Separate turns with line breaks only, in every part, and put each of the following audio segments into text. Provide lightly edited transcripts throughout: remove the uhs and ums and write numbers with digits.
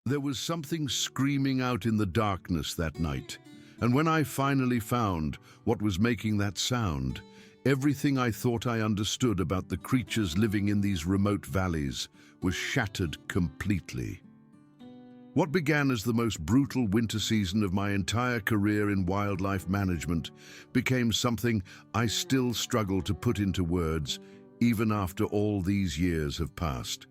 There was something screaming out in the darkness that night, and when I finally found what was making that sound, everything I thought I understood about the creatures living in these remote valleys was shattered completely. What began as the most brutal winter season of my entire career in wildlife management became something I still struggle to put into words, even after all these years have passed.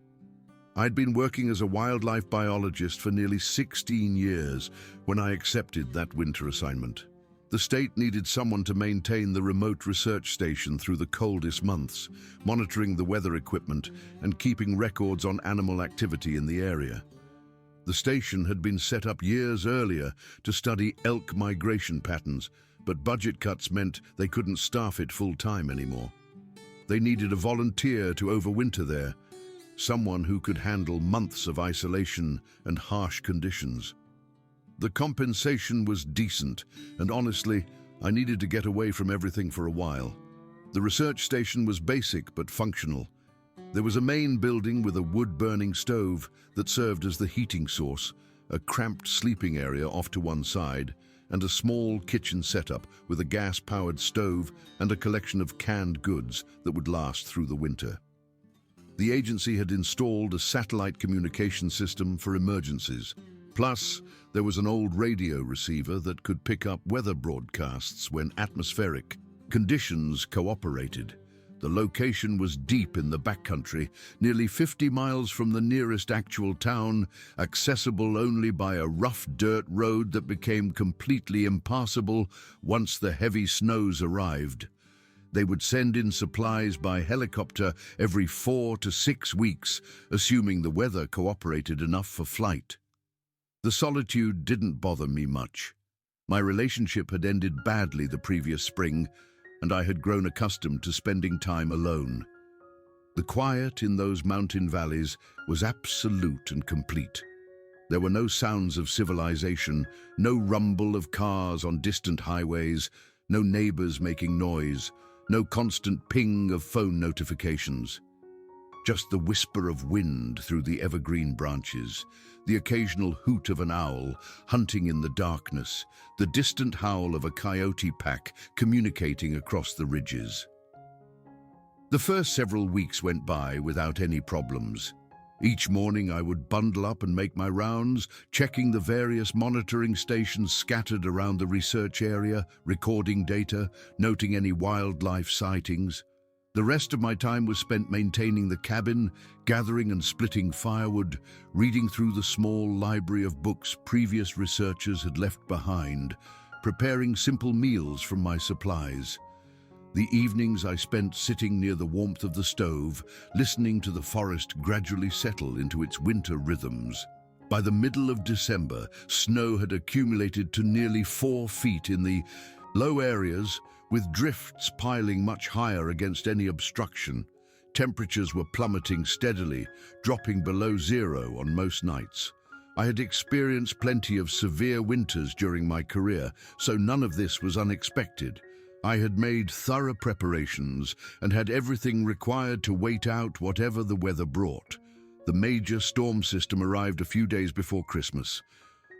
I'd been working as a wildlife biologist for nearly 16 years when I accepted that winter assignment. The state needed someone to maintain the remote research station through the coldest months, monitoring the weather equipment and keeping records on animal activity in the area. The station had been set up years earlier to study elk migration patterns, but budget cuts meant they couldn't staff it full-time anymore. They needed a volunteer to overwinter there, someone who could handle months of isolation and harsh conditions. The compensation was decent, and honestly, I needed to get away from everything for a while. The research station was basic but functional. There was a main building with a wood-burning stove that served as the heating source, a cramped sleeping area off to one side, and a small kitchen setup with a gas-powered stove and a collection of canned goods that would last through the winter. The agency had installed a satellite communication system for emergencies. Plus, there was an old radio receiver that could pick up weather broadcasts when atmospheric conditions cooperated. The location was deep in the backcountry, nearly 50 miles from the nearest actual town, accessible only by a rough dirt road that became completely impassable once the heavy snows arrived. They would send in supplies by helicopter every 4 to 6 weeks, assuming the weather cooperated enough for flight. The solitude didn't bother me much. My relationship had ended badly the previous spring, and I had grown accustomed to spending time alone. The quiet in those mountain valleys was absolute and complete. There were no sounds of civilization, no rumble of cars on distant highways, no neighbors making noise, no constant ping of phone notifications. Just the whisper of wind through the evergreen branches, the occasional hoot of an owl hunting in the darkness, the distant howl of a coyote pack communicating across the ridges. The first several weeks went by without any problems. Each morning I would bundle up and make my rounds, checking the various monitoring stations scattered around the research area, recording data, noting any wildlife sightings. The rest of my time was spent maintaining the cabin, gathering and splitting firewood, reading through the small library of books previous researchers had left behind, preparing simple meals from my supplies. The evenings I spent sitting near the warmth of the stove, listening to the forest gradually settle into its winter rhythms. By the middle of December, snow had accumulated to nearly 4 feet in the low areas, with drifts piling much higher against any obstruction. Temperatures were plummeting steadily, dropping below zero on most nights. I had experienced plenty of severe winters during my career, so none of this was unexpected. I had made thorough preparations and had everything required to wait out whatever the weather brought. The major storm system arrived a few days before Christmas.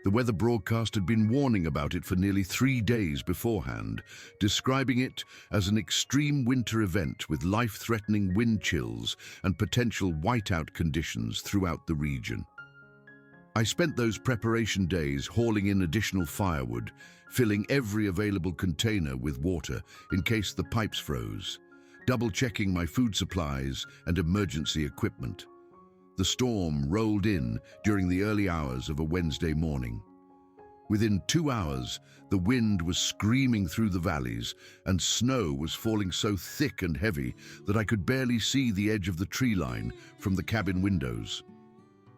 The weather broadcast had been warning about it for nearly 3 days beforehand, describing it as an extreme winter event with life-threatening wind chills and potential whiteout conditions throughout the region. I spent those preparation days hauling in additional firewood, filling every available container with water in case the pipes froze, double-checking my food supplies and emergency equipment. The storm rolled in during the early hours of a Wednesday morning. Within 2 hours, the wind was screaming through the valleys, and snow was falling so thick and heavy that I could barely see the edge of the tree line from the cabin windows.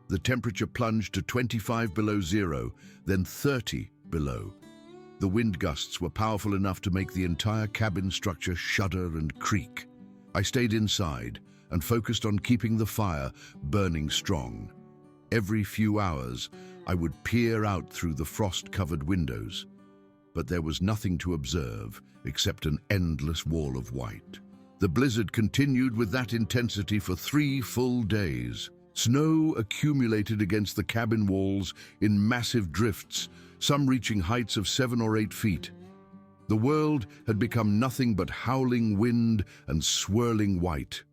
The temperature plunged to 25 below zero, then 30 below. The wind gusts were powerful enough to make the entire cabin structure shudder and creak. I stayed inside and focused on keeping the fire burning strong. Every few hours, I would peer out through the frost-covered windows, but there was nothing to observe except an endless wall of white. The blizzard continued with that intensity for 3 full days. Snow accumulated against the cabin walls in massive drifts, some reaching heights of 7 or 8 feet. The world had become nothing but howling wind and swirling white.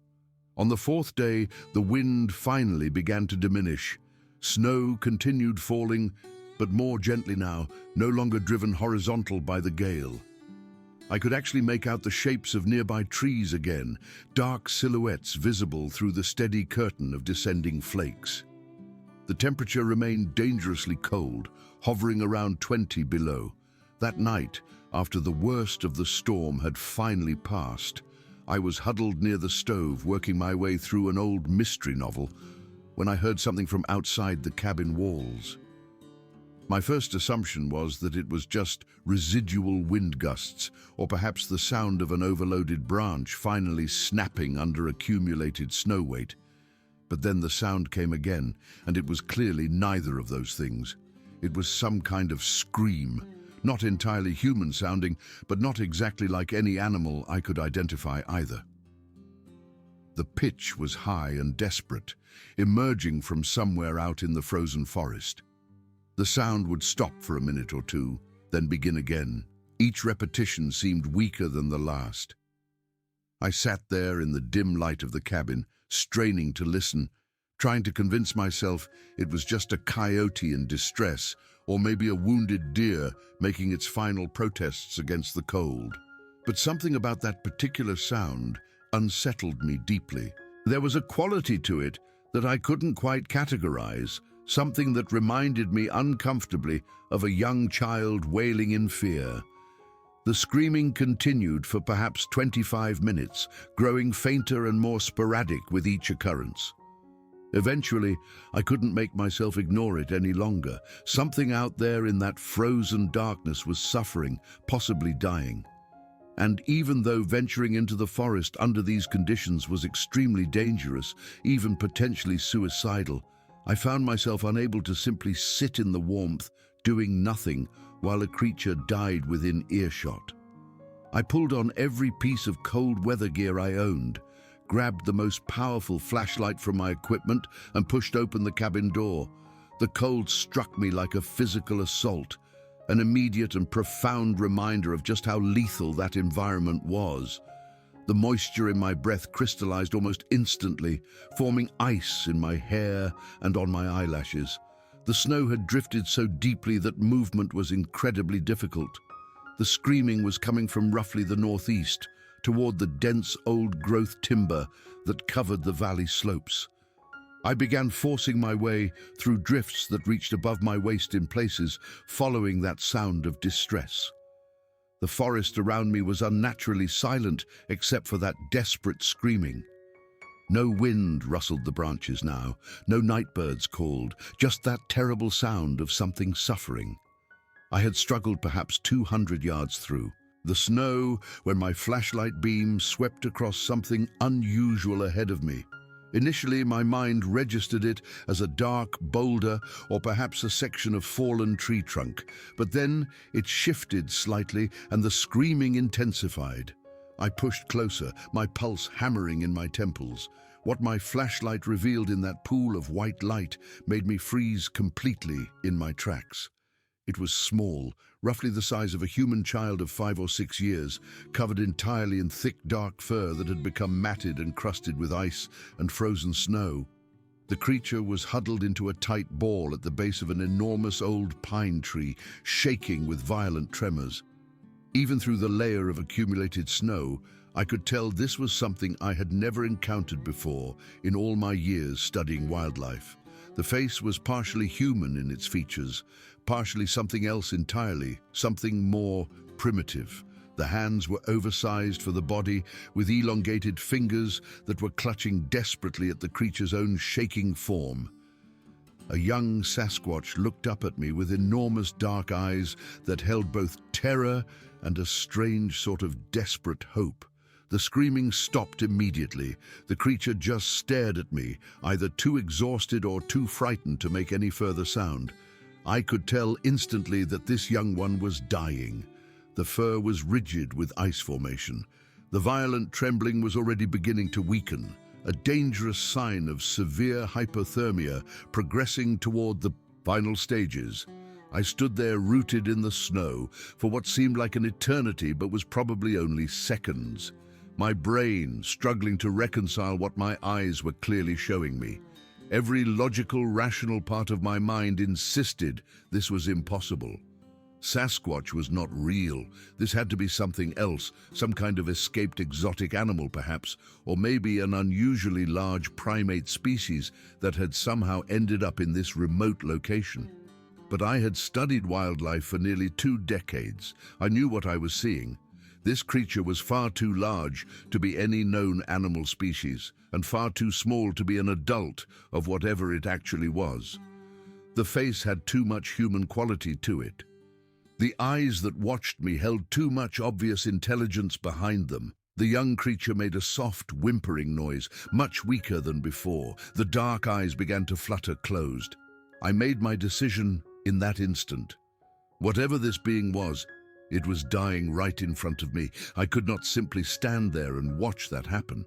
On the 4th day, the wind finally began to diminish. Snow continued falling, but more gently now, no longer driven horizontal by the gale. I could actually make out the shapes of nearby trees again, dark silhouettes visible through the steady curtain of descending flakes. The temperature remained dangerously cold, hovering around 20 below. That night, after the worst of the storm had finally passed, I was huddled near the stove, working my way through an old mystery novel, when I heard something from outside the cabin walls. My first assumption was that it was just residual wind gusts, or perhaps the sound of an overloaded branch finally snapping under accumulated snow weight. But then the sound came again, and it was clearly neither of those things. It was some kind of scream, not entirely human-sounding, but not exactly like any animal I could identify either. The pitch was high and desperate, emerging from somewhere out in the frozen forest. The sound would stop for a minute or two, then begin again. Each repetition seemed weaker than the last. I sat there in the dim light of the cabin, straining to listen, trying to convince myself it was just a coyote in distress, or maybe a wounded deer making its final protests against the cold. But something about that particular sound unsettled me deeply. There was a quality to it that I couldn't quite categorize, something that reminded me uncomfortably of a young child wailing in fear. The screaming continued for perhaps 25 minutes, growing fainter and more sporadic with each occurrence. Eventually, I couldn't make myself ignore it any longer. Something out there in that frozen darkness was suffering, possibly dying. And even though venturing into the forest under these conditions was extremely dangerous, even potentially suicidal, I found myself unable to simply sit in the warmth, doing nothing, while a creature died within earshot. I pulled on every piece of cold weather gear I owned, grabbed the most powerful flashlight from my equipment, and pushed open the cabin door. The cold struck me like a physical assault, an immediate and profound reminder of just how lethal that environment was. The moisture in my breath crystallized almost instantly, forming ice in my hair and on my eyelashes. The snow had drifted so deeply that movement was incredibly difficult. The screaming was coming from roughly the northeast, toward the dense old-growth timber that covered the valley slopes. I began forcing my way through drifts that reached above my waist in places, following that sound of distress. The forest around me was unnaturally silent except for that desperate screaming. No wind rustled the branches now, no nightbirds called, just that terrible sound of something suffering. I had struggled perhaps 200 yards through the snow when my flashlight beam swept across something unusual ahead of me. Initially, my mind registered it as a dark boulder or perhaps a section of fallen tree trunk, but then it shifted slightly and the screaming intensified. I pushed closer, my pulse hammering in my temples. What my flashlight revealed in that pool of white light made me freeze completely in my tracks. It was small, roughly the size of a human child of 5 or 6 years, covered entirely in thick, dark fur that had become matted and crusted with ice and frozen snow. The creature was huddled into a tight ball at the base of an enormous old pine tree, shaking with violent tremors. Even through the layer of accumulated snow, I could tell this was something I had never encountered before in all my years studying wildlife. The face was partially human in its features, partially something else entirely, something more primitive. The hands were oversized for the body, with elongated fingers that were clutching desperately at the creature's own shaking form. A young Sasquatch looked up at me with enormous dark eyes that held both terror and a strange sort of desperate hope. The screaming stopped immediately. The creature just stared at me, either too exhausted or too frightened to make any further sound. I could tell instantly that this young one was dying. The fur was rigid with ice formation. The violent trembling was already beginning to weaken. a dangerous sign of severe hypothermia progressing toward the final stages. I stood there rooted in the snow for what seemed like an eternity but was probably only seconds. My brain struggling to reconcile what my eyes were clearly showing me. Every logical, rational part of my mind insisted this was impossible. Sasquatch was not real. This had to be something else, some kind of escaped exotic animal perhaps, or maybe an unusually large primate species that had somehow ended up in this remote location. But I had studied wildlife for nearly 2 decades. I knew what I was seeing. This creature was far too large to be any known animal species, and far too small to be an adult of whatever it actually was. The face had too much human quality to it. The eyes that watched me held too much obvious intelligence behind them. The young creature made a soft, whimpering noise, much weaker than before. The dark eyes began to flutter closed. I made my decision in that instant. Whatever this being was, it was dying right in front of me. I could not simply stand there and watch that happen.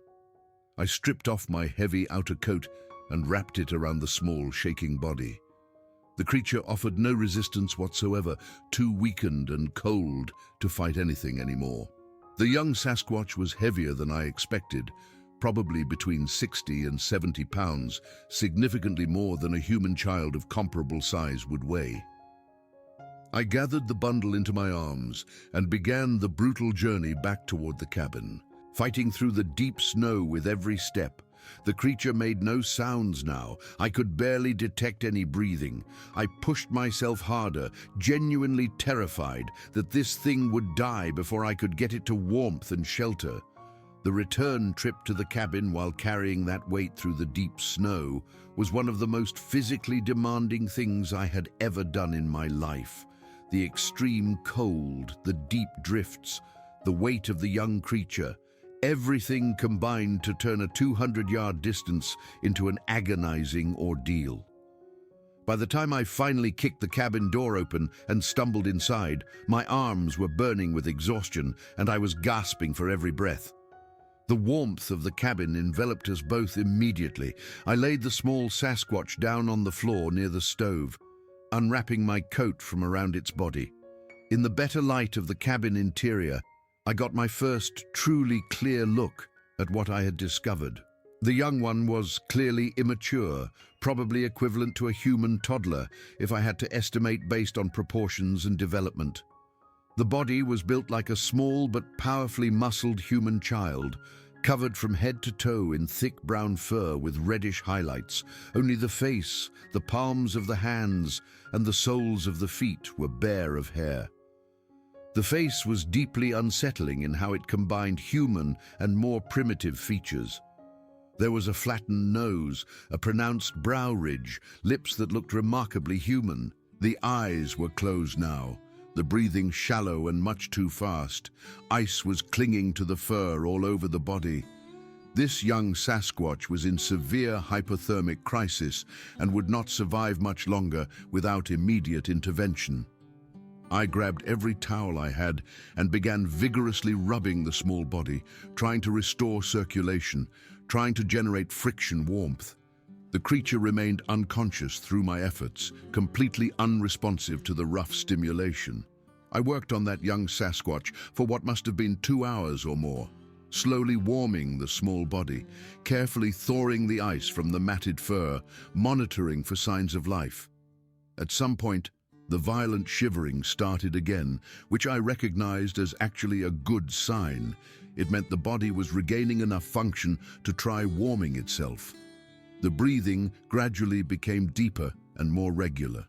I stripped off my heavy outer coat and wrapped it around the small, shaking body. The creature offered no resistance whatsoever, too weakened and cold to fight anything anymore. The young Sasquatch was heavier than I expected, probably between 60 and 70 pounds, significantly more than a human child of comparable size would weigh. I gathered the bundle into my arms and began the brutal journey back toward the cabin. Fighting through the deep snow with every step, the creature made no sounds now. I could barely detect any breathing. I pushed myself harder, genuinely terrified that this thing would die before I could get it to warmth and shelter. The return trip to the cabin while carrying that weight through the deep snow was one of the most physically demanding things I had ever done in my life. The extreme cold, the deep drifts, the weight of the young creature, everything combined to turn a 200-yard distance into an agonizing ordeal. By the time I finally kicked the cabin door open and stumbled inside, my arms were burning with exhaustion and I was gasping for every breath. The warmth of the cabin enveloped us both immediately. I laid the small Sasquatch down on the floor near the stove, unwrapping my coat from around its body. In the better light of the cabin interior, I got my first truly clear look at what I had discovered. The young one was clearly immature, probably equivalent to a human toddler if I had to estimate based on proportions and development. The body was built like a small but powerfully muscled human child, covered from head to toe in thick brown fur with reddish highlights. Only the face, the palms of the hands, and the soles of the feet were bare of hair. The face was deeply unsettling in how it combined human and more primitive features. There was a flattened nose, a pronounced brow ridge, lips that looked remarkably human. The eyes were closed now, the breathing shallow and much too fast. Ice was clinging to the fur all over the body. This young Sasquatch was in severe hypothermic crisis and would not survive much longer without immediate intervention. I grabbed every towel I had and began vigorously rubbing the small body, trying to restore circulation, trying to generate friction warmth. The creature remained unconscious through my efforts, completely unresponsive to the rough stimulation. I worked on that young Sasquatch for what must have been 2 hours or more, slowly warming the small body, carefully thawing the ice from the matted fur, monitoring for signs of life. At some point, the violent shivering started again, which I recognized as actually a good sign. It meant the body was regaining enough function to try warming itself. The breathing gradually became deeper and more regular.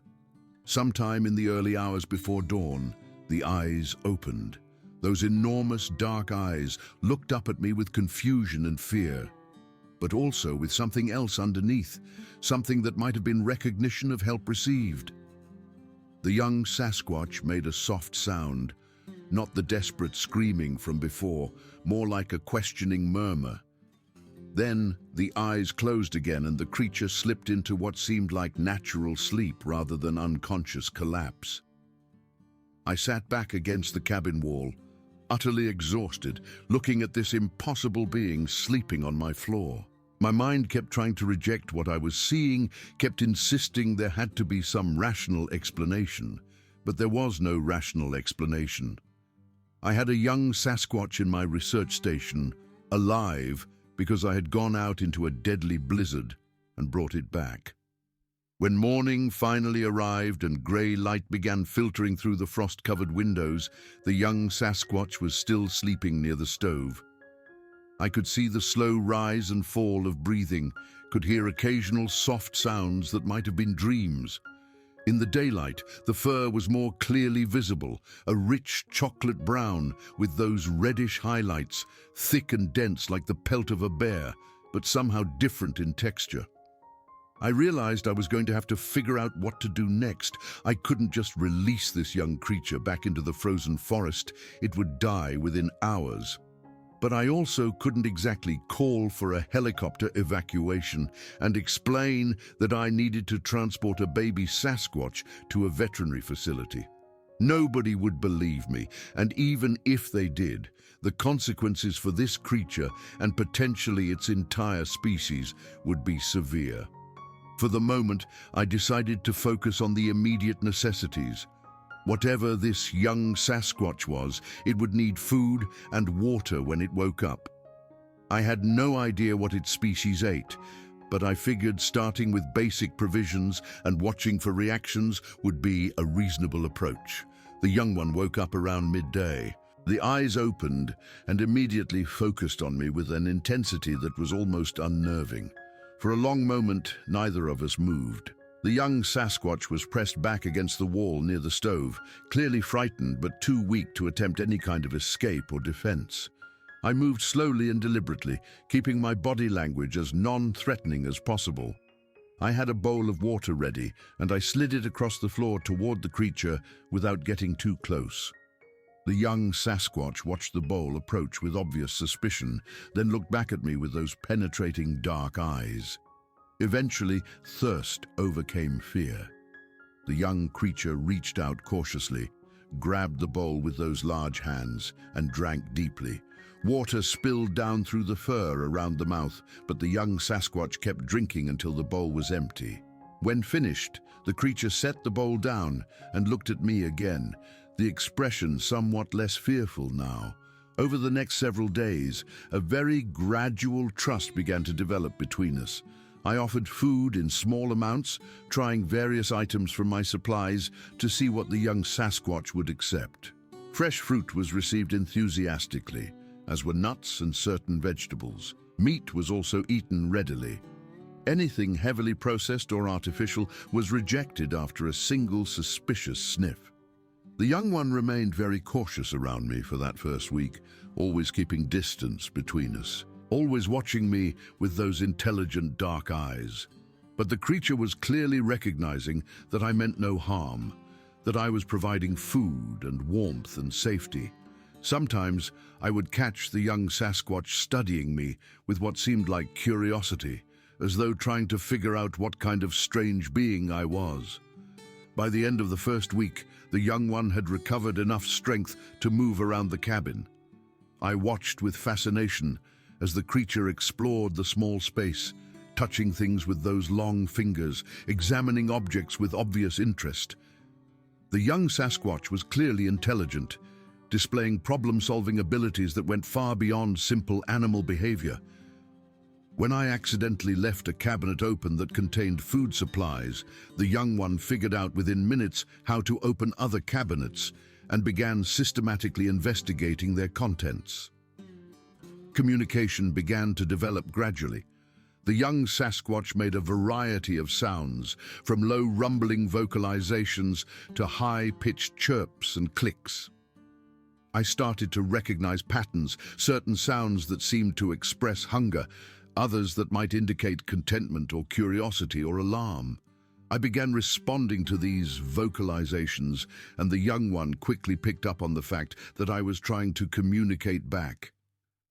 Sometime in the early hours before dawn, the eyes opened. Those enormous dark eyes looked up at me with confusion and fear, but also with something else underneath, something that might have been recognition of help received. The young Sasquatch made a soft sound, not the desperate screaming from before, more like a questioning murmur. Then the eyes closed again and the creature slipped into what seemed like natural sleep rather than unconscious collapse. I sat back against the cabin wall, utterly exhausted, looking at this impossible being sleeping on my floor. My mind kept trying to reject what I was seeing, kept insisting there had to be some rational explanation. But there was no rational explanation. I had a young Sasquatch in my research station, alive, because I had gone out into a deadly blizzard and brought it back. When morning finally arrived and grey light began filtering through the frost-covered windows, the young Sasquatch was still sleeping near the stove. I could see the slow rise and fall of breathing, could hear occasional soft sounds that might have been dreams. In the daylight, the fur was more clearly visible, a rich chocolate brown with those reddish highlights, thick and dense like the pelt of a bear, but somehow different in texture. I realized I was going to have to figure out what to do next. I couldn't just release this young creature back into the frozen forest. It would die within hours. But I also couldn't exactly call for a helicopter evacuation and explain that I needed to transport a baby Sasquatch to a veterinary facility. Nobody would believe me, and even if they did, the consequences for this creature and potentially its entire species would be severe. For the moment, I decided to focus on the immediate necessities. Whatever this young Sasquatch was, it would need food and water when it woke up. I had no idea what its species ate, but I figured starting with basic provisions and watching for reactions would be a reasonable approach. The young one woke up around midday. The eyes opened and immediately focused on me with an intensity that was almost unnerving. For a long moment, neither of us moved. The young Sasquatch was pressed back against the wall near the stove, clearly frightened but too weak to attempt any kind of escape or defense. I moved slowly and deliberately, keeping my body language as non-threatening as possible. I had a bowl of water ready, and I slid it across the floor toward the creature without getting too close. The young Sasquatch watched the bowl approach with obvious suspicion, then looked back at me with those penetrating dark eyes. Eventually, thirst overcame fear. The young creature reached out cautiously, grabbed the bowl with those large hands, and drank deeply. Water spilled down through the fur around the mouth, but the young Sasquatch kept drinking until the bowl was empty. When finished, the creature set the bowl down and looked at me again, the expression somewhat less fearful now. Over the next several days, a very gradual trust began to develop between us. I offered food in small amounts, trying various items from my supplies to see what the young Sasquatch would accept. Fresh fruit was received enthusiastically, as were nuts and certain vegetables. Meat was also eaten readily. Anything heavily processed or artificial was rejected after a single suspicious sniff. The young one remained very cautious around me for that first week, always keeping distance between us, always watching me with those intelligent dark eyes. But the creature was clearly recognizing that I meant no harm, that I was providing food and warmth and safety. Sometimes I would catch the young Sasquatch studying me with what seemed like curiosity, as though trying to figure out what kind of strange being I was. By the end of the first week, the young one had recovered enough strength to move around the cabin. I watched with fascination as the creature explored the small space, touching things with those long fingers, examining objects with obvious interest. The young Sasquatch was clearly intelligent, displaying problem-solving abilities that went far beyond simple animal behavior. When I accidentally left a cabinet open that contained food supplies, the young one figured out within minutes how to open other cabinets and began systematically investigating their contents. Communication began to develop gradually. The young Sasquatch made a variety of sounds, from low rumbling vocalizations to high-pitched chirps and clicks. I started to recognize patterns, certain sounds that seemed to express hunger, others that might indicate contentment or curiosity or alarm. I began responding to these vocalizations, and the young one quickly picked up on the fact that I was trying to communicate back.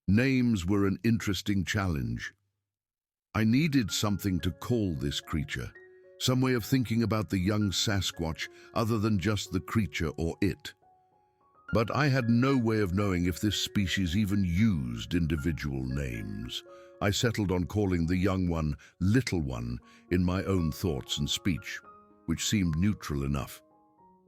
Names were an interesting challenge. I needed something to call this creature, some way of thinking about the young Sasquatch other than just the creature or it. But I had no way of knowing if this species even used individual names. I settled on calling the young one Little One in my own thoughts and speech, which seemed neutral enough.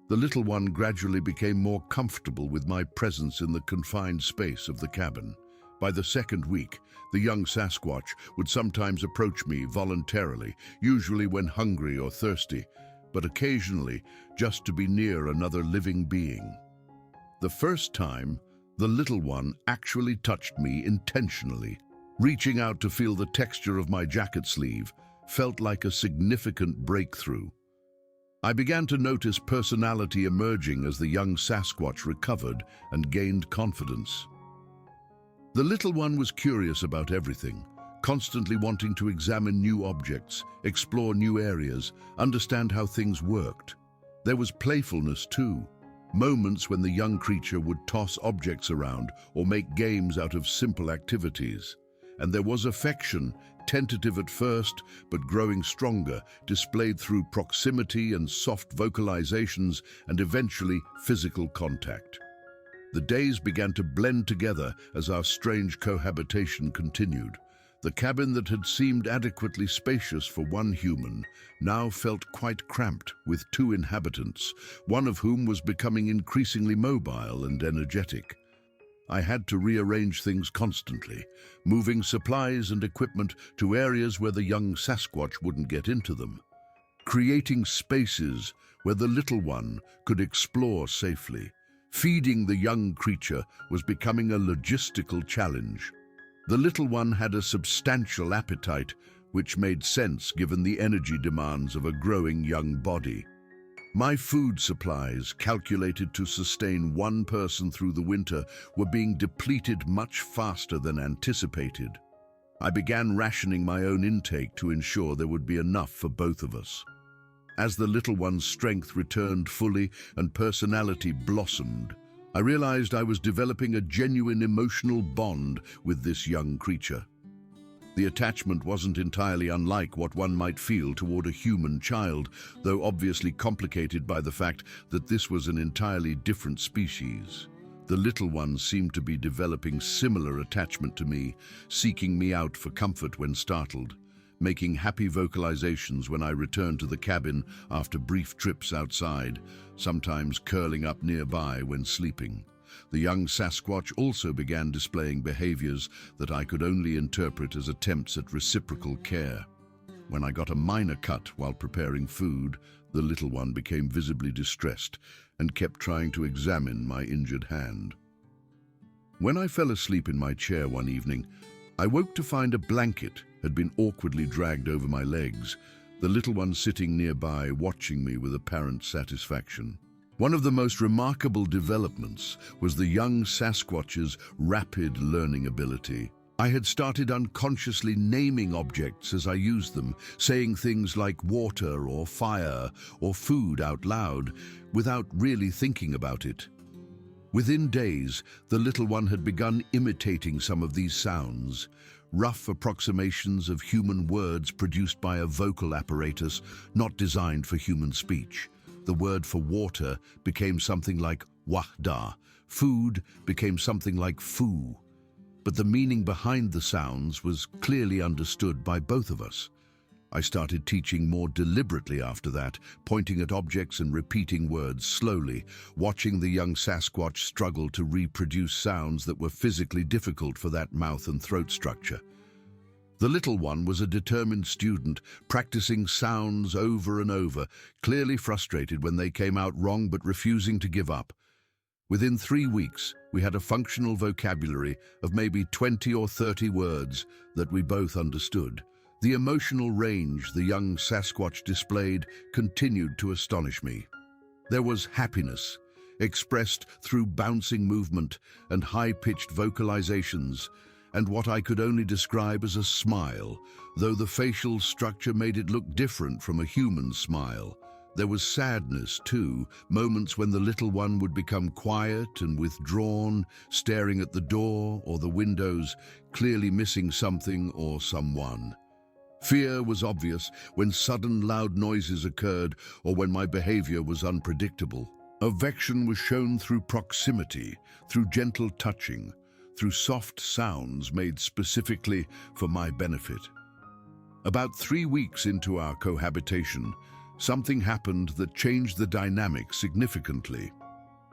The little one gradually became more comfortable with my presence in the confined space of the cabin. By the second week, the young Sasquatch would sometimes approach me voluntarily, usually when hungry or thirsty, but occasionally just to be near another living being. The first time, the little one actually touched me intentionally. Reaching out to feel the texture of my jacket sleeve felt like a significant breakthrough. I began to notice personality emerging as the young Sasquatch recovered and gained confidence. The little one was curious about everything, constantly wanting to examine new objects, explore new areas, understand how things worked. There was playfulness too, moments when the young creature would toss objects around or make games out of simple activities. And there was affection, tentative at first, but growing stronger, displayed through proximity and soft vocalizations and eventually physical contact. The days began to blend together as our strange cohabitation continued. The cabin that had seemed adequately spacious for one human now felt quite cramped with two inhabitants, one of whom was becoming increasingly mobile and energetic. I had to rearrange things constantly, moving supplies and equipment to areas where the young Sasquatch wouldn't get into them, creating spaces where the little one could explore safely. Feeding the young creature was becoming a logistical challenge. The little one had a substantial appetite, which made sense given the energy demands of a growing young body. My food supplies, calculated to sustain one person through the winter, were being depleted much faster than anticipated. I began rationing my own intake to ensure there would be enough for both of us. As the little one's strength returned fully and personality blossomed, I realized I was developing a genuine emotional bond with this young creature. The attachment wasn't entirely unlike what one might feel toward a human child, though obviously complicated by the fact that this was an entirely different species. The little one seemed to be developing similar attachment to me, seeking me out for comfort when startled, making happy vocalizations when I returned to the cabin after brief trips outside, sometimes curling up nearby when sleeping. The young Sasquatch also began displaying behaviors that I could only interpret as attempts at reciprocal care. When I got a minor cut while preparing food, the little one became visibly distressed and kept trying to examine my injured hand. When I fell asleep in my chair one evening, I woke to find a blanket had been awkwardly dragged over my legs, the little one sitting nearby watching me with apparent satisfaction. One of the most remarkable developments was the young Sasquatch's rapid learning ability. I had started unconsciously naming objects as I used them, saying things like water or fire or food out loud, without really thinking about it. Within days, the little one had begun imitating some of these sounds, rough approximations of human words produced by a vocal apparatus not designed for human speech. The word for water became something like wahda, food became something like foo. But the meaning behind the sounds was clearly understood by both of us. I started teaching more deliberately after that, pointing at objects and repeating words slowly, watching the young Sasquatch struggle to reproduce sounds that were physically difficult for that mouth and throat structure. The little one was a determined student, practicing sounds over and over, clearly frustrated when they came out wrong but refusing to give up. Within 3 weeks, we had a functional vocabulary of maybe 20 or 30 words that we both understood. The emotional range the young Sasquatch displayed continued to astonish me. There was happiness, expressed through bouncing movement and high-pitched vocalizations, and what I could only describe as a smile, though the facial structure made it look different from a human smile. There was sadness, too, moments when the little one would become quiet and withdrawn, staring at the door or the windows, clearly missing something or someone. Fear was obvious when sudden loud noises occurred or when my behavior was unpredictable. Affection was shown through proximity, through gentle touching. through soft sounds made specifically for my benefit. About 3 weeks into our cohabitation, something happened that changed the dynamic significantly.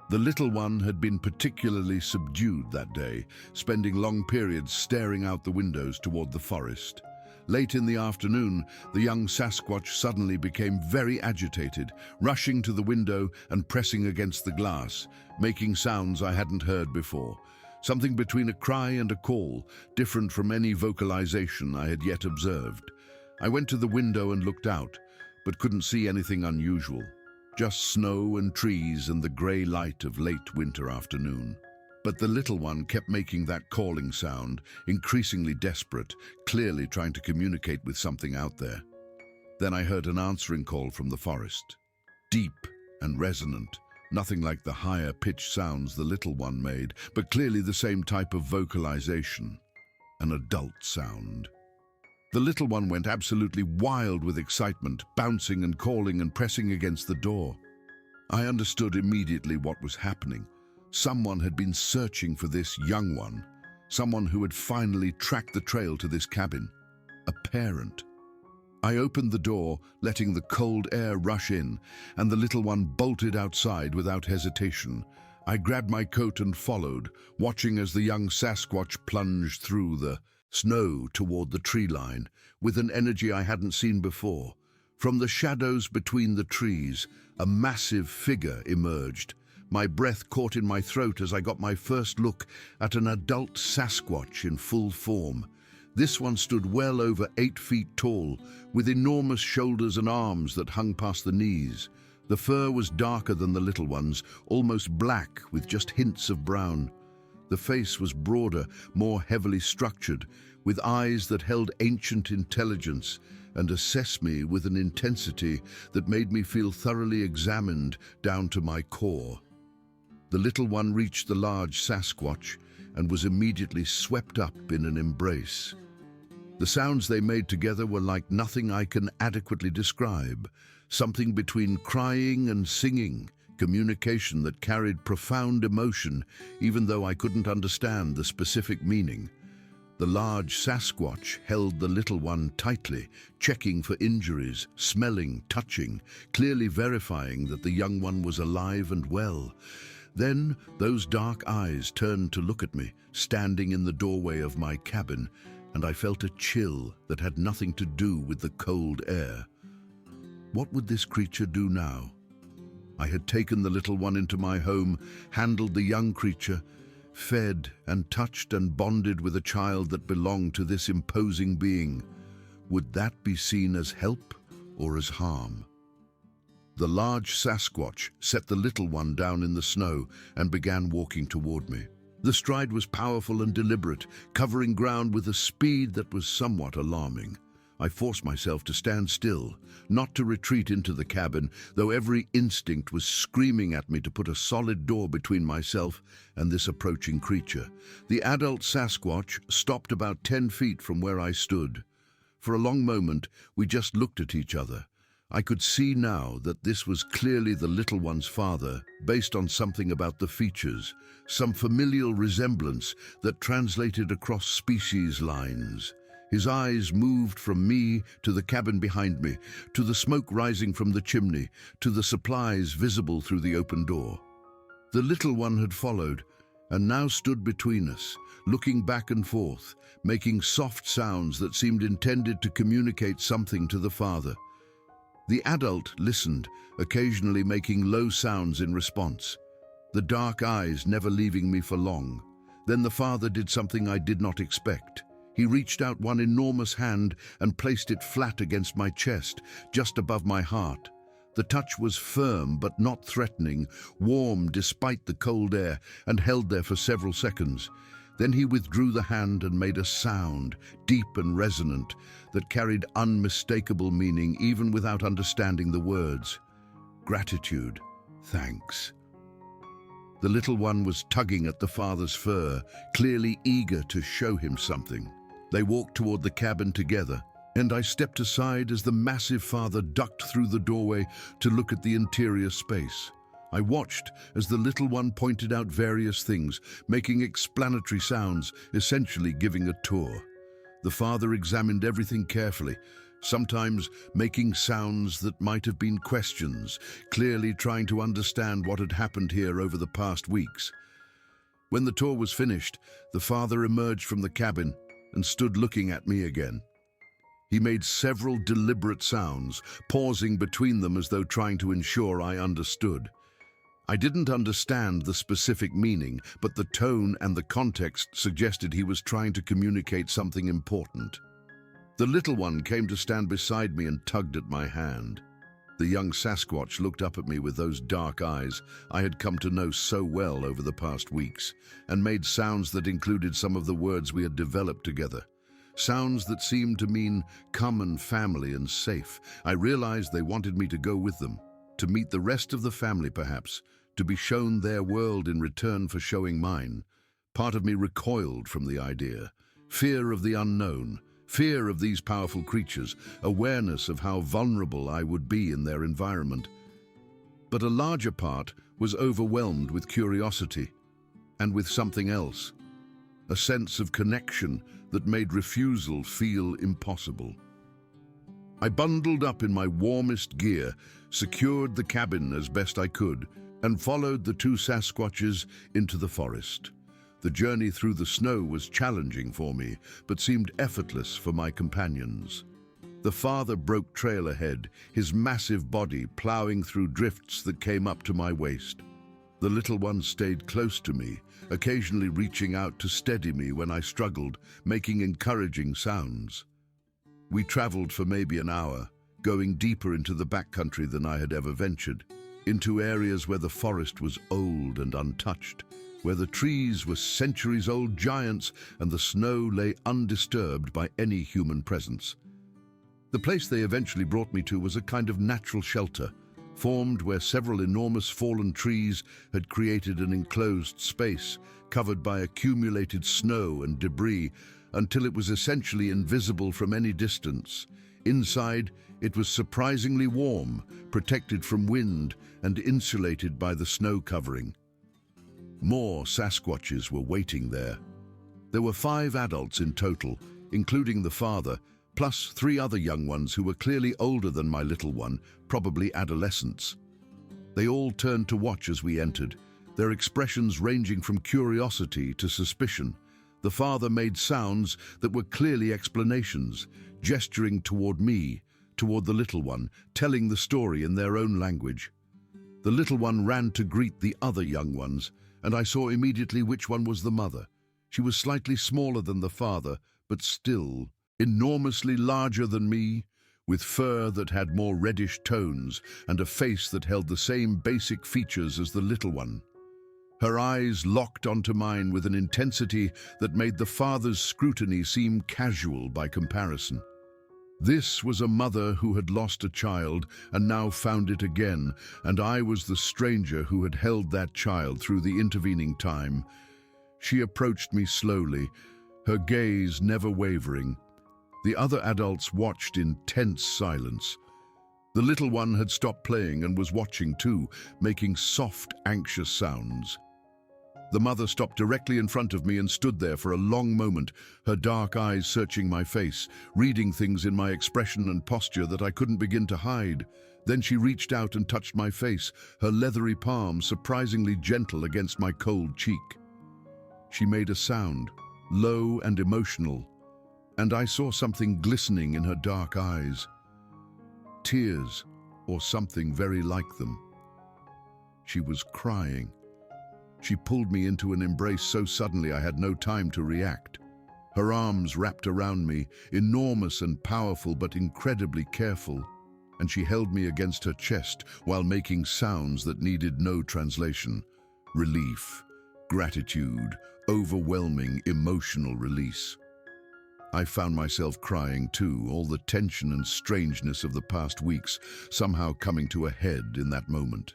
The little one had been particularly subdued that day, spending long periods staring out the windows toward the forest. Late in the afternoon, the young Sasquatch suddenly became very agitated, rushing to the window and pressing against the glass, making sounds I hadn't heard before. Something between a cry and a call, different from any vocalization I had yet observed. I went to the window and looked out, but couldn't see anything unusual. Just snow and trees and the grey light of late winter afternoon. But the little one kept making that calling sound, increasingly desperate, clearly trying to communicate with something out there. Then I heard an answering call from the forest. Deep and resonant, nothing like the higher-pitched sounds the little one made, but clearly the same type of vocalization. An adult sound. The little one went absolutely wild with excitement, bouncing and calling and pressing against the door. I understood immediately what was happening. Someone had been searching for this young one. Someone who had finally tracked the trail to this cabin. A parent. I opened the door, letting the cold air rush in, and the little one bolted outside without hesitation. I grabbed my coat and followed, watching as the young Sasquatch plunged through the snow toward the tree line, with an energy I hadn't seen before. From the shadows between the trees, a massive figure emerged. My breath caught in my throat as I got my first look at an adult Sasquatch in full form. This one stood well over 8 feet tall, with enormous shoulders and arms that hung past the knees. The fur was darker than the little one's, almost black with just hints of brown. The face was broader, more heavily structured, with eyes that held ancient intelligence and assessed me with an intensity that made me feel thoroughly examined down to my core. The little one reached the large Sasquatch and was immediately swept up in an embrace. The sounds they made together were like nothing I can adequately describe, something between crying and singing, communication that carried profound emotion, even though I couldn't understand the specific meaning. The large Sasquatch held the little one tightly, checking for injuries, smelling, touching, clearly verifying that the young one was alive and well. Then those dark eyes turned to look at me, standing in the doorway of my cabin, and I felt a chill that had nothing to do with the cold air. What would this creature do now? I had taken the little one into my home, handled the young creature, fed and touched and bonded with a child that belonged to this imposing being. Would that be seen as help or as harm? The large Sasquatch set the little one down in the snow and began walking toward me. The stride was powerful and deliberate, covering ground with a speed that was somewhat alarming. I forced myself to stand still, not to retreat into the cabin, though every instinct was screaming at me to put a solid door between myself and this approaching creature. The adult Sasquatch stopped about 10 feet from where I stood. For a long moment, we just looked at each other. I could see now that this was clearly the little one's father, based on something about the features, some familial resemblance that translated across species lines. His eyes moved from me to the cabin behind me, to the smoke rising from the chimney, to the supplies visible through the open door. The little one had followed, and now stood between us, looking back and forth, making soft sounds that seemed intended to communicate something to the father. The adult listened, occasionally making low sounds in response, the dark eyes never leaving me for long. Then the father did something I did not expect. He reached out one enormous hand and placed it flat against my chest, just above my heart. The touch was firm but not threatening, warm despite the cold air, and held there for several seconds. Then he withdrew the hand and made a sound, deep and resonant, that carried unmistakable meaning even without understanding the words. Gratitude. Thanks. The little one was tugging at the father's fur, clearly eager to show him something. They walked toward the cabin together, and I stepped aside as the massive father ducked through the doorway to look at the interior space. I watched as the little one pointed out various things, making explanatory sounds, essentially giving a tour. The father examined everything carefully, sometimes making sounds that might have been questions, clearly trying to understand what had happened here over the past weeks. When the tour was finished, the father emerged from the cabin and stood looking at me again. He made several deliberate sounds, pausing between them as though trying to ensure I understood. I didn't understand the specific meaning, but the tone and the context suggested he was trying to communicate something important. The little one came to stand beside me and tugged at my hand. The young Sasquatch looked up at me with those dark eyes I had come to know so well over the past weeks, and made sounds that included some of the words we had developed together. Sounds that seemed to mean come and family and safe. I realized they wanted me to go with them, to meet the rest of the family perhaps, to be shown their world in return for showing mine. Part of me recoiled from the idea. Fear of the unknown, fear of these powerful creatures, awareness of how vulnerable I would be in their environment. But a larger part was overwhelmed with curiosity and with something else, a sense of connection that made refusal feel impossible. I bundled up in my warmest gear, secured the cabin as best I could, and followed the two Sasquatches into the forest. The journey through the snow was challenging for me, but seemed effortless for my companions. The father broke trail ahead, his massive body plowing through drifts that came up to my waist. The little one stayed close to me, occasionally reaching out to steady me when I struggled, making encouraging sounds. We traveled for maybe an hour, going deeper into the backcountry than I had ever ventured, into areas where the forest was old and untouched, where the trees were centuries-old giants and the snow lay undisturbed by any human presence. The place they eventually brought me to was a kind of natural shelter, formed where several enormous fallen trees had created an enclosed space covered by accumulated snow and debris until it was essentially invisible from any distance. Inside, it was surprisingly warm, protected from wind and insulated by the snow covering. More Sasquatches were waiting there. There were 5 adults in total, including the father, plus 3 other young ones who were clearly older than my little one, probably adolescents. They all turned to watch as we entered, their expressions ranging from curiosity to suspicion. The father made sounds that were clearly explanations, gesturing toward me, toward the little one, telling the story in their own language. The little one ran to greet the other young ones, and I saw immediately which one was the mother. She was slightly smaller than the father, but still enormously larger than me, with fur that had more reddish tones and a face that held the same basic features as the little one. Her eyes locked onto mine with an intensity that made the father's scrutiny seem casual by comparison. This was a mother who had lost a child and now found it again, and I was the stranger who had held that child through the intervening time. She approached me slowly, her gaze never wavering. The other adults watched in tense silence. The little one had stopped playing and was watching too, making soft, anxious sounds. The mother stopped directly in front of me and stood there for a long moment, her dark eyes searching my face, reading things in my expression and posture that I couldn't begin to hide. Then she reached out and touched my face, her leathery palm surprisingly gentle against my cold cheek. She made a sound, low and emotional, and I saw something glistening in her dark eyes. Tears, or something very like them. She was crying. She pulled me into an embrace so suddenly I had no time to react. Her arms wrapped around me, enormous and powerful but incredibly careful, and she held me against her chest while making sounds that needed no translation. Relief, gratitude, overwhelming emotional release. I found myself crying too, all the tension and strangeness of the past weeks somehow coming to a head in that moment.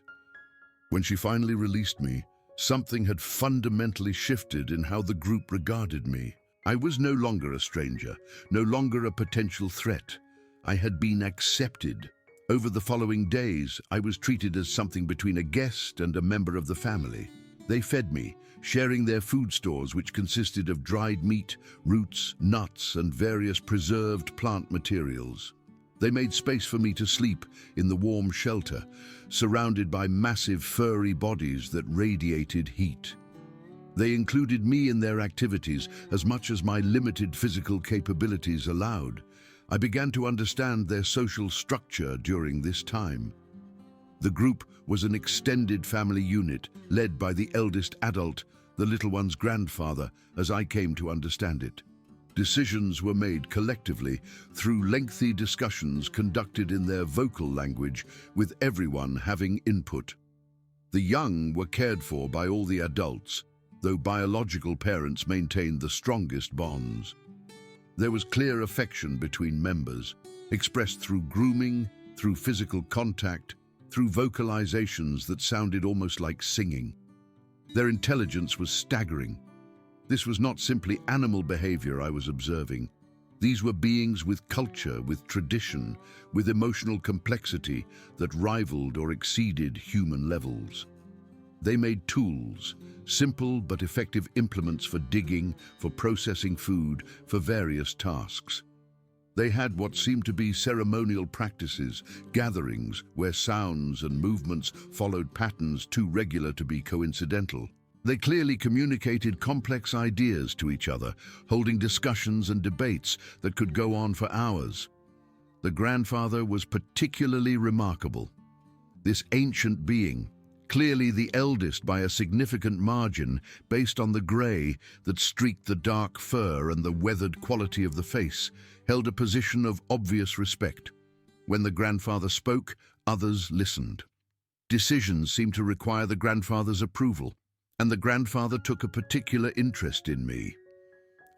When she finally released me, something had fundamentally shifted in how the group regarded me. I was no longer a stranger, no longer a potential threat. I had been accepted, Over the following days, I was treated as something between a guest and a member of the family. They fed me, sharing their food stores, which consisted of dried meat, roots, nuts, and various preserved plant materials. They made space for me to sleep in the warm shelter, surrounded by massive furry bodies that radiated heat. They included me in their activities as much as my limited physical capabilities allowed. I began to understand their social structure during this time. The group was an extended family unit led by the eldest adult, the little one's grandfather, as I came to understand it. Decisions were made collectively through lengthy discussions conducted in their vocal language, with everyone having input. The young were cared for by all the adults, though biological parents maintained the strongest bonds. There was clear affection between members, expressed through grooming, through physical contact, through vocalizations that sounded almost like singing. Their intelligence was staggering. This was not simply animal behavior I was observing. These were beings with culture, with tradition, with emotional complexity that rivaled or exceeded human levels. They made tools, simple but effective implements for digging, for processing food, for various tasks. They had what seemed to be ceremonial practices, gatherings where sounds and movements followed patterns too regular to be coincidental. They clearly communicated complex ideas to each other, holding discussions and debates that could go on for hours. The grandfather was particularly remarkable. This ancient being, clearly the eldest by a significant margin based on the grey that streaked the dark fur and the weathered quality of the face, held a position of obvious respect. When the grandfather spoke, others listened. Decisions seemed to require the grandfather's approval, and the grandfather took a particular interest in me.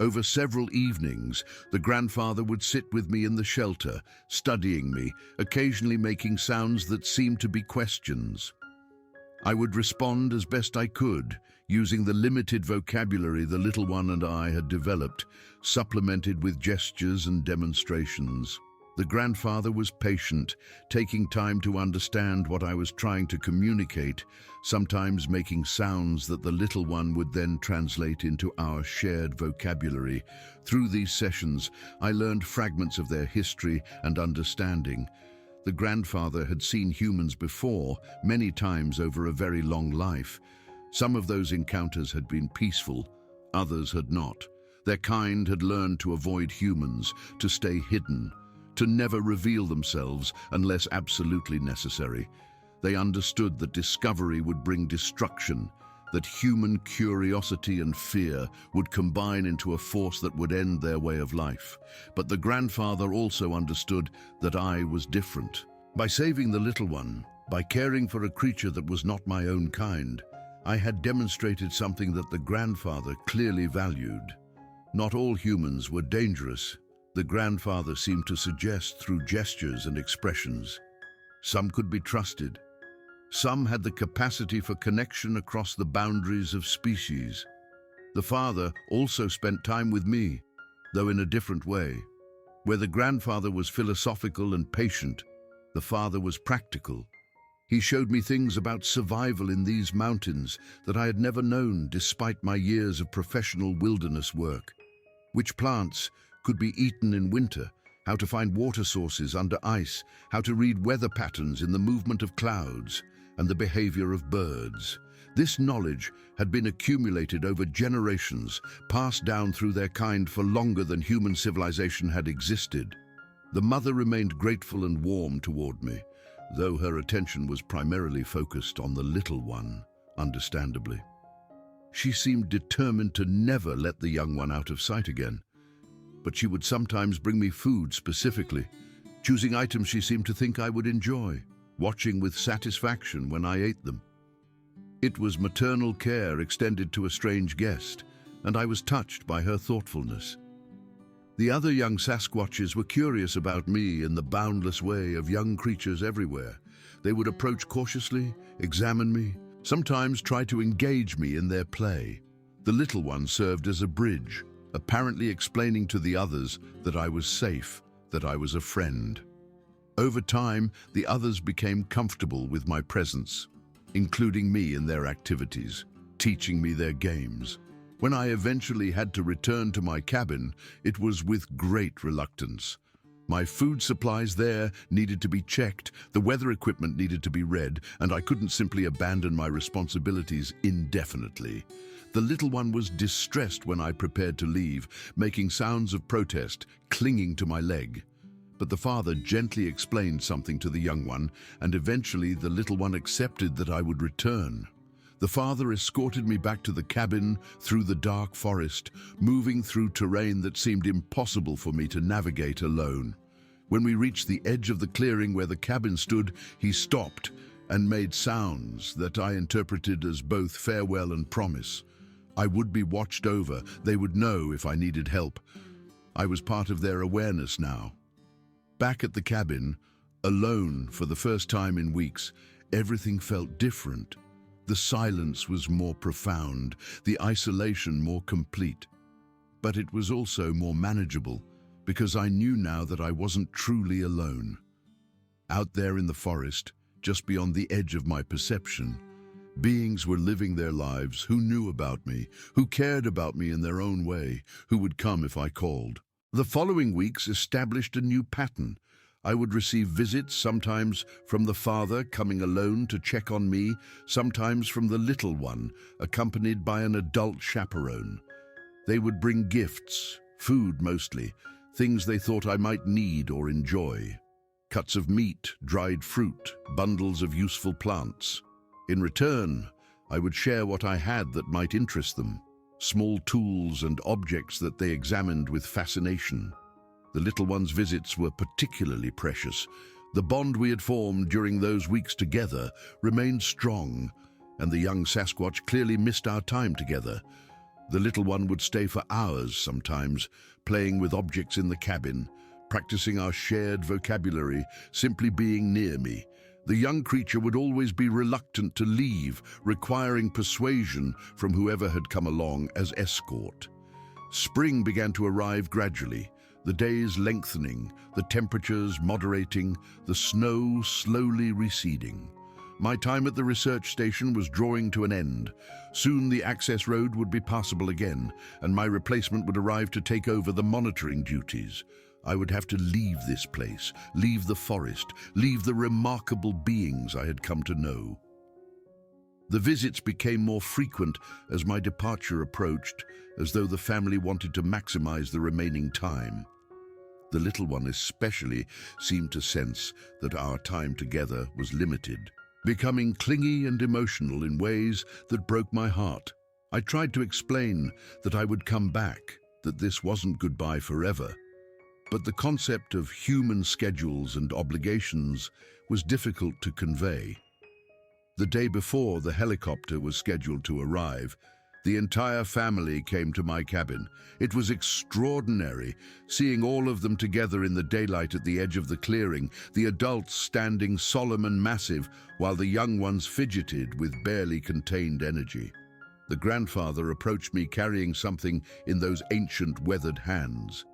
Over several evenings, the grandfather would sit with me in the shelter, studying me, occasionally making sounds that seemed to be questions. I would respond as best I could, using the limited vocabulary the little one and I had developed, supplemented with gestures and demonstrations. The grandfather was patient, taking time to understand what I was trying to communicate, sometimes making sounds that the little one would then translate into our shared vocabulary. Through these sessions, I learned fragments of their history and understanding. The grandfather had seen humans before, many times over a very long life. Some of those encounters had been peaceful, others had not. Their kind had learned to avoid humans, to stay hidden, to never reveal themselves unless absolutely necessary. They understood that discovery would bring destruction, that human curiosity and fear would combine into a force that would end their way of life. But the grandfather also understood that I was different. By saving the little one, by caring for a creature that was not my own kind, I had demonstrated something that the grandfather clearly valued. Not all humans were dangerous, the grandfather seemed to suggest through gestures and expressions. Some could be trusted. Some had the capacity for connection across the boundaries of species. The father also spent time with me, though in a different way. Where the grandfather was philosophical and patient, the father was practical. He showed me things about survival in these mountains that I had never known despite my years of professional wilderness work. Which plants could be eaten in winter, how to find water sources under ice, how to read weather patterns in the movement of clouds, and the behavior of birds. This knowledge had been accumulated over generations, passed down through their kind for longer than human civilization had existed. The mother remained grateful and warm toward me, though her attention was primarily focused on the little one, understandably. She seemed determined to never let the young one out of sight again, but she would sometimes bring me food specifically, choosing items she seemed to think I would enjoy, watching with satisfaction when I ate them. It was maternal care extended to a strange guest, and I was touched by her thoughtfulness. The other young Sasquatches were curious about me in the boundless way of young creatures everywhere. They would approach cautiously, examine me, sometimes try to engage me in their play. The little one served as a bridge, apparently explaining to the others that I was safe, that I was a friend. Over time, the others became comfortable with my presence, including me in their activities, teaching me their games. When I eventually had to return to my cabin, it was with great reluctance. My food supplies there needed to be checked, the weather equipment needed to be read, and I couldn't simply abandon my responsibilities indefinitely. The little one was distressed when I prepared to leave, making sounds of protest, clinging to my leg. But the father gently explained something to the young one, and eventually the little one accepted that I would return. The father escorted me back to the cabin through the dark forest, moving through terrain that seemed impossible for me to navigate alone. When we reached the edge of the clearing where the cabin stood, he stopped and made sounds that I interpreted as both farewell and promise. I would be watched over. They would know if I needed help. I was part of their awareness now. Back at the cabin, alone for the first time in weeks, everything felt different. The silence was more profound, the isolation more complete. But it was also more manageable, because I knew now that I wasn't truly alone. Out there in the forest, just beyond the edge of my perception, beings were living their lives who knew about me, who cared about me in their own way, who would come if I called. The following weeks established a new pattern. I would receive visits, sometimes from the father coming alone to check on me, sometimes from the little one, accompanied by an adult chaperone. They would bring gifts, food mostly, things they thought I might need or enjoy. Cuts of meat, dried fruit, bundles of useful plants. In return, I would share what I had that might interest them, small tools and objects that they examined with fascination. The little one's visits were particularly precious. The bond we had formed during those weeks together remained strong, and the young Sasquatch clearly missed our time together. The little one would stay for hours sometimes, playing with objects in the cabin, practicing our shared vocabulary, simply being near me. The young creature would always be reluctant to leave, requiring persuasion from whoever had come along as escort. Spring began to arrive gradually, the days lengthening, the temperatures moderating, the snow slowly receding. My time at the research station was drawing to an end. Soon the access road would be passable again, and my replacement would arrive to take over the monitoring duties. I would have to leave this place, leave the forest, leave the remarkable beings I had come to know. The visits became more frequent as my departure approached, as though the family wanted to maximize the remaining time. The little one especially seemed to sense that our time together was limited, becoming clingy and emotional in ways that broke my heart. I tried to explain that I would come back, that this wasn't goodbye forever. But the concept of human schedules and obligations was difficult to convey. The day before the helicopter was scheduled to arrive, the entire family came to my cabin. It was extraordinary, seeing all of them together in the daylight at the edge of the clearing, the adults standing solemn and massive, while the young ones fidgeted with barely contained energy. The grandfather approached me carrying something in those ancient weathered hands.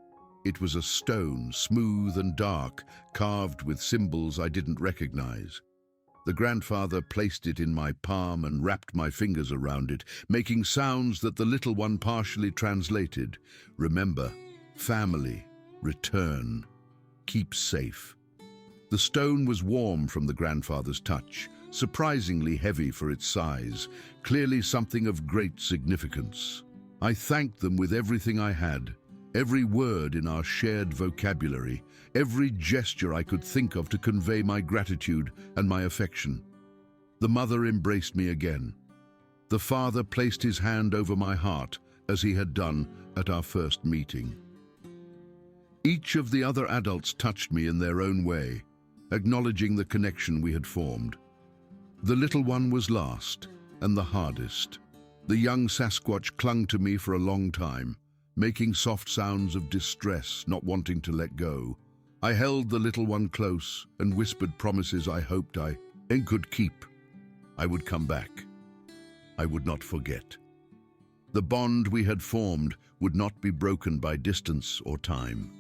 It was a stone, smooth and dark, carved with symbols I didn't recognize. The grandfather placed it in my palm and wrapped my fingers around it, making sounds that the little one partially translated. Remember, family, return, keep safe. The stone was warm from the grandfather's touch, surprisingly heavy for its size, clearly something of great significance. I thanked them with everything I had. Every word in our shared vocabulary, every gesture I could think of to convey my gratitude and my affection. The mother embraced me again. The father placed his hand over my heart, as he had done at our first meeting. Each of the other adults touched me in their own way, acknowledging the connection we had formed. The little one was last, and the hardest. The young Sasquatch clung to me for a long time, making soft sounds of distress, not wanting to let go. I held the little one close and whispered promises I hoped I could keep. I would come back. I would not forget. The bond we had formed would not be broken by distance or time.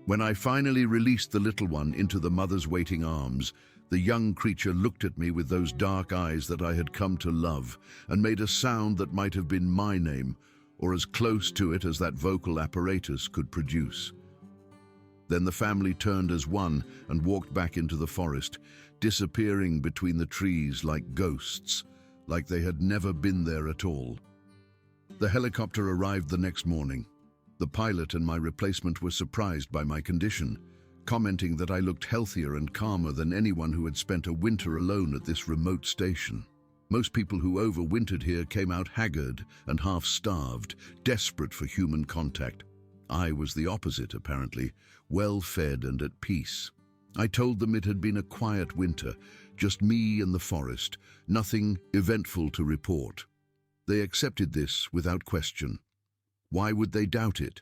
When I finally released the little one into the mother's waiting arms, the young creature looked at me with those dark eyes that I had come to love and made a sound that might have been my name, or as close to it as that vocal apparatus could produce. Then the family turned as one and walked back into the forest, disappearing between the trees like ghosts, like they had never been there at all. The helicopter arrived the next morning. The pilot and my replacement were surprised by my condition, commenting that I looked healthier and calmer than anyone who had spent a winter alone at this remote station. Most people who overwintered here came out haggard and half-starved, desperate for human contact. I was the opposite, apparently, well-fed and at peace. I told them it had been a quiet winter, just me and the forest, nothing eventful to report. They accepted this without question. Why would they doubt it?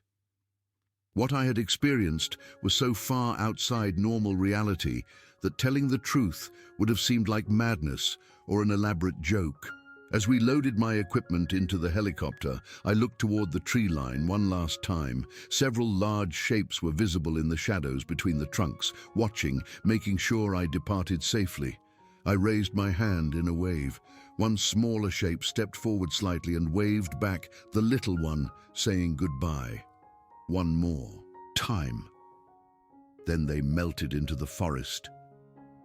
What I had experienced was so far outside normal reality that telling the truth would have seemed like madness or an elaborate joke. As we loaded my equipment into the helicopter, I looked toward the tree line one last time. Several large shapes were visible in the shadows between the trunks, watching, making sure I departed safely. I raised my hand in a wave. One smaller shape stepped forward slightly and waved back the little one, saying goodbye. One more. Time. Then they melted into the forest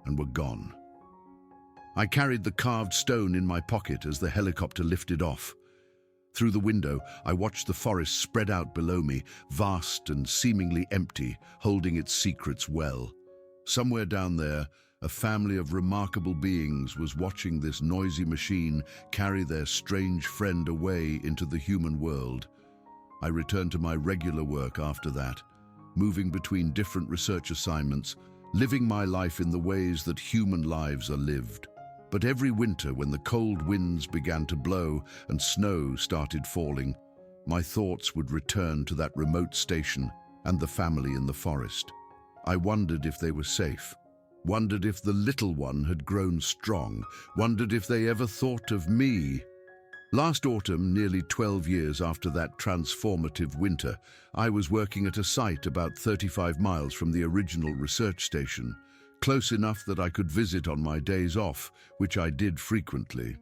and were gone. I carried the carved stone in my pocket as the helicopter lifted off. Through the window, I watched the forest spread out below me, vast and seemingly empty, holding its secrets well. Somewhere down there, a family of remarkable beings was watching this noisy machine carry their strange friend away into the human world. I returned to my regular work after that, moving between different research assignments, living my life in the ways that human lives are lived. But every winter, when the cold winds began to blow and snow started falling, my thoughts would return to that remote station and the family in the forest. I wondered if they were safe, wondered if the little one had grown strong, wondered if they ever thought of me. Last autumn, nearly 12 years after that transformative winter, I was working at a site about 35 miles from the original research station, close enough that I could visit on my days off, which I did frequently.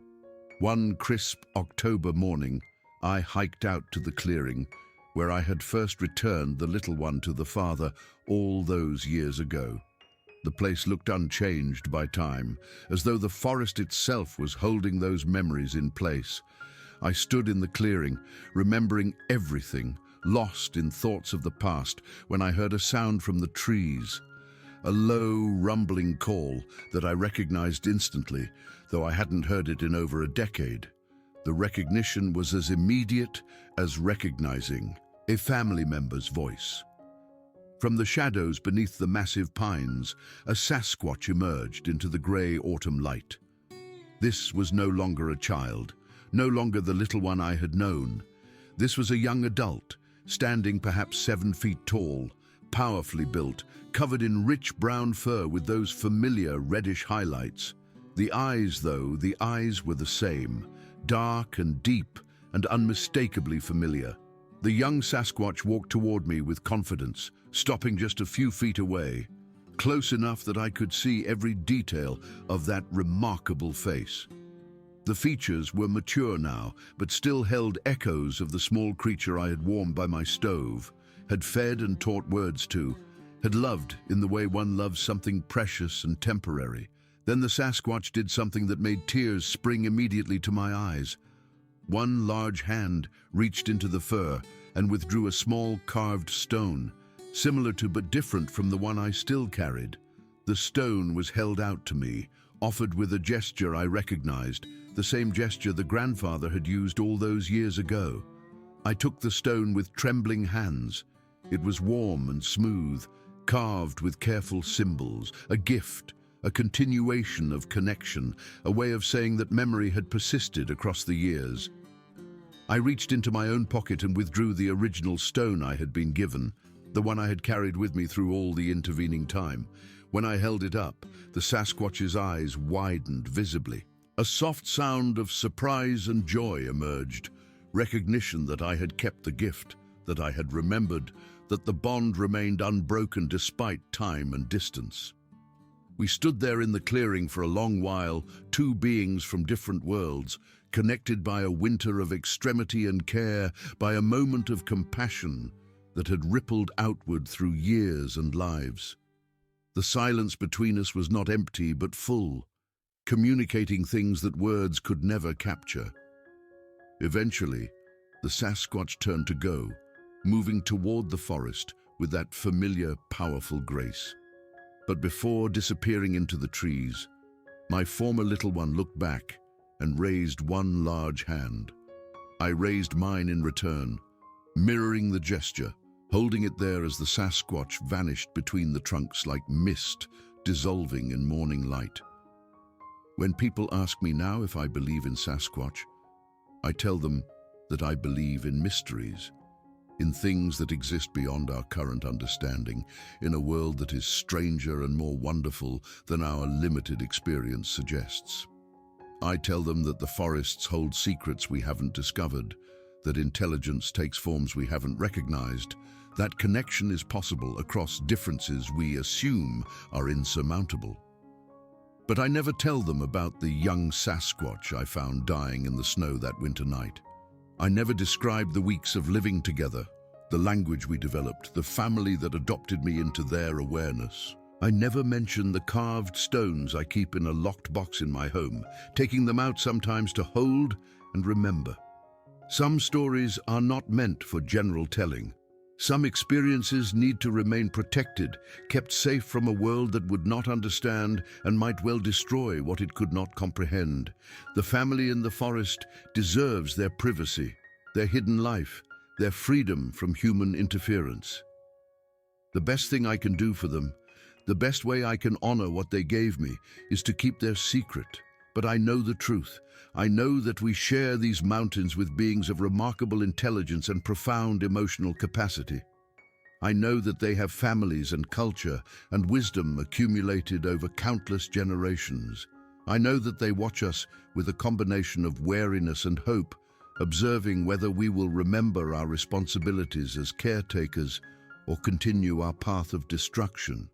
One crisp October morning, I hiked out to the clearing, where I had first returned the little one to the father all those years ago. The place looked unchanged by time, as though the forest itself was holding those memories in place. I stood in the clearing, remembering everything, lost in thoughts of the past, when I heard a sound from the trees. A low, rumbling call that I recognized instantly, though I hadn't heard it in over a decade. The recognition was as immediate as recognizing a family member's voice. From the shadows beneath the massive pines, a Sasquatch emerged into the gray autumn light. This was no longer a child, no longer the little one I had known. This was a young adult, standing perhaps 7 feet tall, powerfully built, covered in rich brown fur with those familiar reddish highlights. The eyes, though, the eyes were the same, dark and deep and unmistakably familiar. The young Sasquatch walked toward me with confidence, stopping just a few feet away, close enough that I could see every detail of that remarkable face. The features were mature now, but still held echoes of the small creature I had warmed by my stove, had fed and taught words to, had loved in the way one loves something precious and temporary. Then the Sasquatch did something that made tears spring immediately to my eyes. One large hand reached into the fur and withdrew a small carved stone, similar to but different from the one I still carried. The stone was held out to me, offered with a gesture I recognized, the same gesture the grandfather had used all those years ago. I took the stone with trembling hands. It was warm and smooth, carved with careful symbols, a gift, a continuation of connection, a way of saying that memory had persisted across the years. I reached into my own pocket and withdrew the original stone I had been given, the one I had carried with me through all the intervening time. When I held it up, the Sasquatch's eyes widened visibly. A soft sound of surprise and joy emerged, recognition that I had kept the gift, that I had remembered, that the bond remained unbroken despite time and distance. We stood there in the clearing for a long while, two beings from different worlds, connected by a winter of extremity and care, by a moment of compassion that had rippled outward through years and lives. The silence between us was not empty but full, communicating things that words could never capture. Eventually, the Sasquatch turned to go, moving toward the forest with that familiar, powerful grace. But before disappearing into the trees, my former little one looked back and raised one large hand. I raised mine in return, mirroring the gesture, holding it there as the Sasquatch vanished between the trunks like mist dissolving in morning light. When people ask me now if I believe in Sasquatch, I tell them that I believe in mysteries, in things that exist beyond our current understanding, in a world that is stranger and more wonderful than our limited experience suggests. I tell them that the forests hold secrets we haven't discovered, that intelligence takes forms we haven't recognized, that connection is possible across differences we assume are insurmountable. But I never tell them about the young Sasquatch I found dying in the snow that winter night. I never described the weeks of living together, the language we developed, the family that adopted me into their awareness. I never mention the carved stones I keep in a locked box in my home, taking them out sometimes to hold and remember. Some stories are not meant for general telling. Some experiences need to remain protected, kept safe from a world that would not understand and might well destroy what it could not comprehend. The family in the forest deserves their privacy, their hidden life, their freedom from human interference. The best thing I can do for them, the best way I can honor what they gave me, is to keep their secret. But I know the truth. I know that we share these mountains with beings of remarkable intelligence and profound emotional capacity. I know that they have families and culture and wisdom accumulated over countless generations. I know that they watch us with a combination of wariness and hope, observing whether we will remember our responsibilities as caretakers or continue our path of destruction.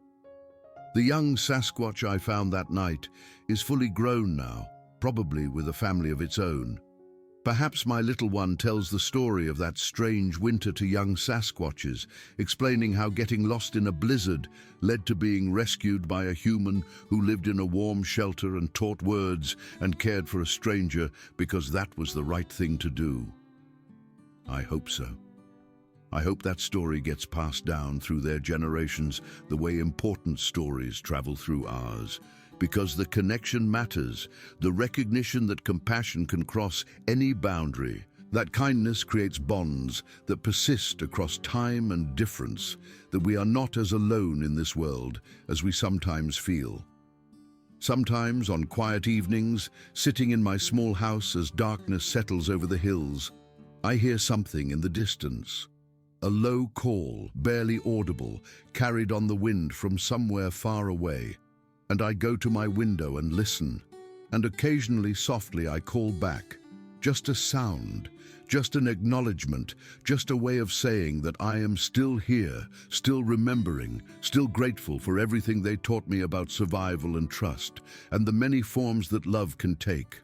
The young Sasquatch I found that night is fully grown now, probably with a family of its own. Perhaps my little one tells the story of that strange winter to young Sasquatches, explaining how getting lost in a blizzard led to being rescued by a human who lived in a warm shelter and taught words and cared for a stranger because that was the right thing to do. I hope so. I hope that story gets passed down through their generations the way important stories travel through ours. Because the connection matters, the recognition that compassion can cross any boundary, that kindness creates bonds that persist across time and difference, that we are not as alone in this world as we sometimes feel. Sometimes, on quiet evenings, sitting in my small house as darkness settles over the hills, I hear something in the distance. A low call, barely audible, carried on the wind from somewhere far away. And I go to my window and listen, and occasionally softly I call back. Just a sound, just an acknowledgement, just a way of saying that I am still here, still remembering, still grateful for everything they taught me about survival and trust, and the many forms that love can take.